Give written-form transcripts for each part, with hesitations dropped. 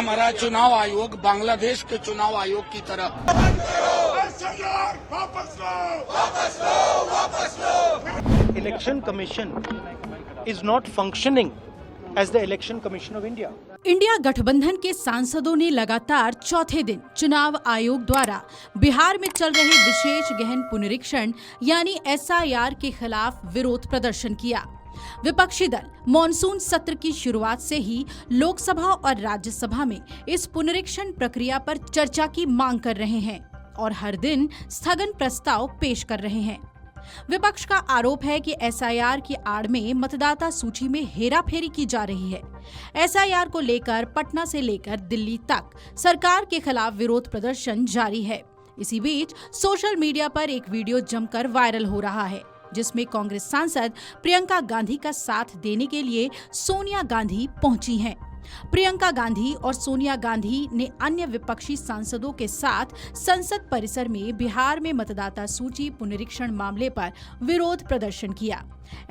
हमारा चुनाव आयोग बांग्लादेश के चुनाव आयोग की तरह Election Commission is not functioning as the Election Commission of India. India गठबंधन के सांसदों ने लगातार चौथे दिन चुनाव आयोग द्वारा बिहार में चल रहे विशेष गहन पुनरीक्षण यानी SIR के खिलाफ विरोध प्रदर्शन किया। विपक्षी दल मॉनसून सत्र की शुरुआत से ही लोकसभा और राज्यसभा में इस पुनरीक्षण प्रक्रिया पर चर्चा की मांग कर रहे हैं और हर दिन स्थगन प्रस्ताव पेश कर रहे हैं। विपक्ष का आरोप है कि SIR की आड़ में मतदाता सूची में हेराफेरी की जा रही है। SIR को लेकर पटना से लेकर दिल्ली तक सरकार के खिलाफ विरोध प्रदर्शन जारी है। इसी बीच सोशल मीडिया पर एक वीडियो जमकर वायरल हो रहा है, जिसमें कांग्रेस सांसद प्रियंका गांधी का साथ देने के लिए सोनिया गांधी पहुंची हैं। प्रियंका गांधी और सोनिया गांधी ने अन्य विपक्षी सांसदों के साथ संसद परिसर में बिहार में मतदाता सूची पुनरीक्षण मामले पर विरोध प्रदर्शन किया।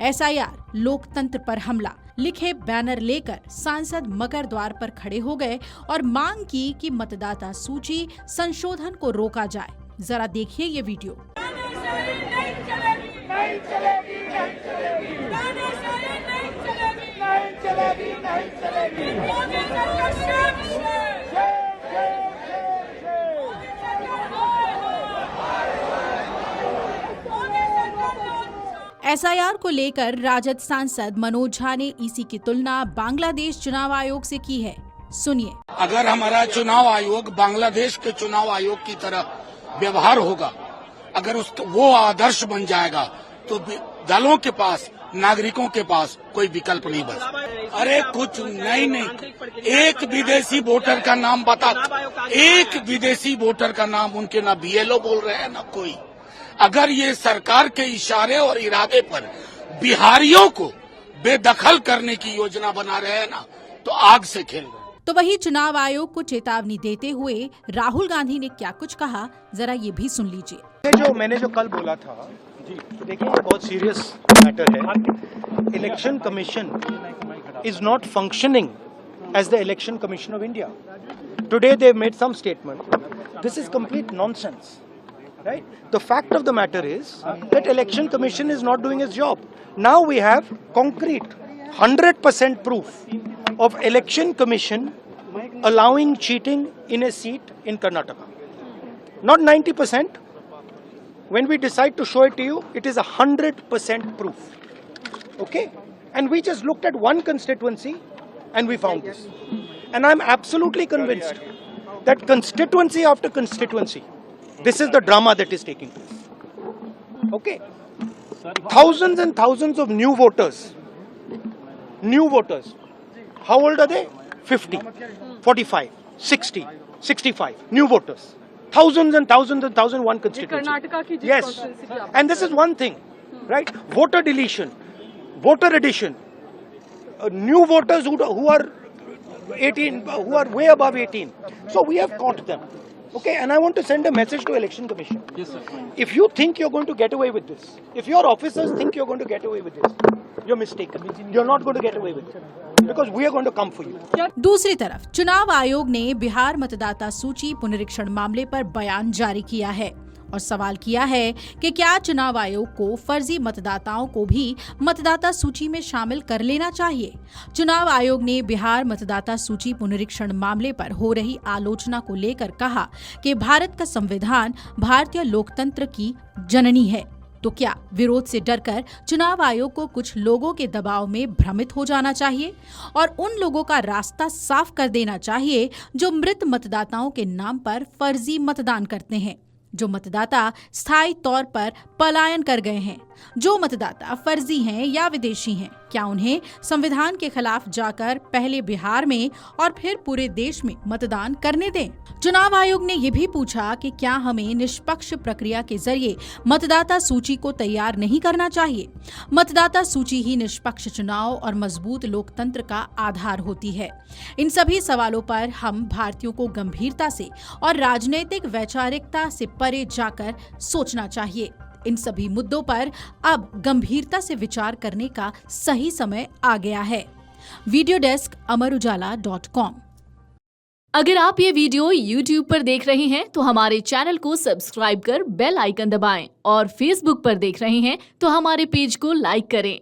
SIR लोकतंत्र पर हमला लिखे बैनर लेकर सांसद मकर द्वार पर खड़े हो गए और मांग की कि मतदाता सूची संशोधन को रोका जाए। जरा देखिए ये वीडियो। SIR को लेकर राजद सांसद मनोज झा ने इसी की तुलना बांग्लादेश चुनाव आयोग से की है। सुनिए। अगर हमारा चुनाव आयोग बांग्लादेश के चुनाव आयोग की तरह व्यवहार होगा, अगर वो आदर्श बन जाएगा तो दलों के पास, नागरिकों के पास कोई विकल्प नहीं बचा। अरे कुछ नहीं, एक विदेशी वोटर का नाम बता, एक विदेशी वोटर का नाम उनके ना BLO बोल रहे हैं ना कोई। अगर ये सरकार के इशारे और इरादे पर बिहारियों को बेदखल करने की योजना बना रहे हैं ना, तो आग से खेल रहे हैं। तो वही चुनाव आयोग को चेतावनी देते हुए राहुल गांधी ने क्या कुछ कहा, जरा ये भी सुन लीजिए। मैंने जो कल बोला था, जी देखिए बहुत सीरियस मैटर है। Election commission is not functioning as the election commission of India. Today they made some statement. This is complete nonsense, right? The fact of the matter is that election commission is not doing its job. Now we have concrete 100% proof of election commission allowing cheating in a seat in Karnataka. Not 90%. When we decide to show it to you, it is 100% proof. Okay? And we just looked at one constituency and we found this. And I'm absolutely convinced that constituency after constituency, this is the drama that is taking place. Okay? Thousands and thousands of new voters. New voters. How old are they? 50, 45, 60, 65. New voters. Thousands and thousands and thousands, one constituency. Yes. And this is one thing, right? Voter deletion, voter addition. New voters who are 18, who are way above 18. So we have caught them. Okay, and I want to send a message to Election Commission. Yes, sir. If you think you're going to get away with this, if your officers think you're going to get away with this, you're mistaken. You're not going to get away with it. Because we are going to come for you. दूसरी तरफ चुनाव आयोग ने बिहार मतदाता सूची पुनरीक्षण मामले पर बयान जारी किया है और सवाल किया है कि क्या चुनाव आयोग को फर्जी मतदाताओं को भी मतदाता सूची में शामिल कर लेना चाहिए। चुनाव आयोग ने बिहार मतदाता सूची पुनरीक्षण मामले पर हो रही आलोचना को लेकर कहा कि भारत का संविधान भारतीय लोकतंत्र की जननी है, तो क्या विरोध से डरकर चुनाव आयोग को कुछ लोगों के दबाव में भ्रमित हो जाना चाहिए और उन लोगों का रास्ता साफ कर देना चाहिए जो मृत मतदाताओं के नाम पर फर्जी मतदान करते हैं, जो मतदाता स्थायी तौर पर पलायन कर गए हैं, जो मतदाता फर्जी हैं या विदेशी हैं। क्या उन्हें संविधान के खिलाफ जाकर पहले बिहार में और फिर पूरे देश में मतदान करने दें? चुनाव आयोग ने ये भी पूछा कि क्या हमें निष्पक्ष प्रक्रिया के जरिए मतदाता सूची को तैयार नहीं करना चाहिए? मतदाता सूची ही निष्पक्ष चुनाव और मजबूत लोकतंत्र का आधार होती है। इन सभी सवालों पर हम भारतीयों को गंभीरता से और राजनीतिक वैचारिकता से परे जाकर सोचना चाहिए। इन सभी मुद्दों पर अब गंभीरता से विचार करने का सही समय आ गया है। वीडियो डेस्क, अमर उजाला.com। अगर आप ये वीडियो YouTube पर देख रहे हैं तो हमारे चैनल को सब्सक्राइब कर बेल आइकन दबाएं और Facebook पर देख रहे हैं तो हमारे पेज को लाइक करें।